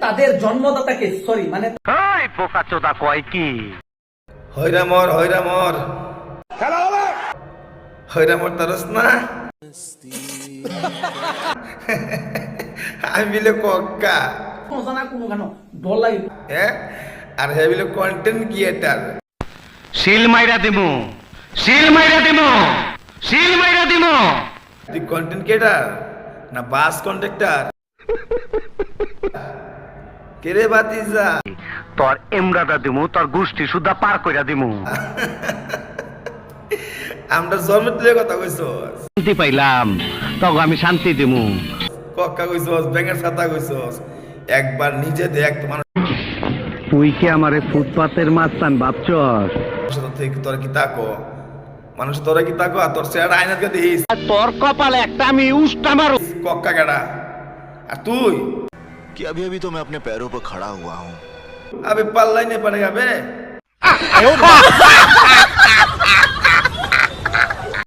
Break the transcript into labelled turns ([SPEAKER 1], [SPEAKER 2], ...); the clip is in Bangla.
[SPEAKER 1] তাদের জন্মদাতাকে সরি মানে
[SPEAKER 2] ওই বোকাচোদা কয় কি
[SPEAKER 3] হইরা মর হইরা মর তারস না আমি বিলে কক্কা
[SPEAKER 1] মজা না কোনো গানো ডর লাগে
[SPEAKER 3] হ্যাঁ আর হে বিলে কন্টেন্ট ক্রিয়েটার
[SPEAKER 2] শিল মাইরা দিমু
[SPEAKER 3] তুই কন্টেন্ট ক্রিয়েটার না বাস কন্ট্রাক্টর কেরে বাতিজা
[SPEAKER 2] তোর এমরাটা দিমু তোর গোষ্ঠী সুদ্ধা পার কইরা দিমু
[SPEAKER 3] আমরা জন্ম তুলে কথা কইছস
[SPEAKER 2] শান্তি পাইলাম তখন আমি শান্তি দিমু
[SPEAKER 3] কক্কা কইছস ব্যাঙের ছাতা কইছস একবার নিজে দেখ তোমার
[SPEAKER 2] তুই কি আমারে ফুটপাতের মাস্তান ভাবছস
[SPEAKER 3] থেকে তোরা কি তাকো মানুষ তোরা কি তাকো আর তোর চেহারা আয়নার কে দিস
[SPEAKER 2] তোর কপালে একটা আমি উষ্টা মারু
[SPEAKER 3] কক্কা কেডা আর তুই
[SPEAKER 4] कि अभी अभी तो मैं अपने पैरों पर खड़ा हुआ हूँ।
[SPEAKER 3] अबे पल्ला ही नहीं पड़ेगा बे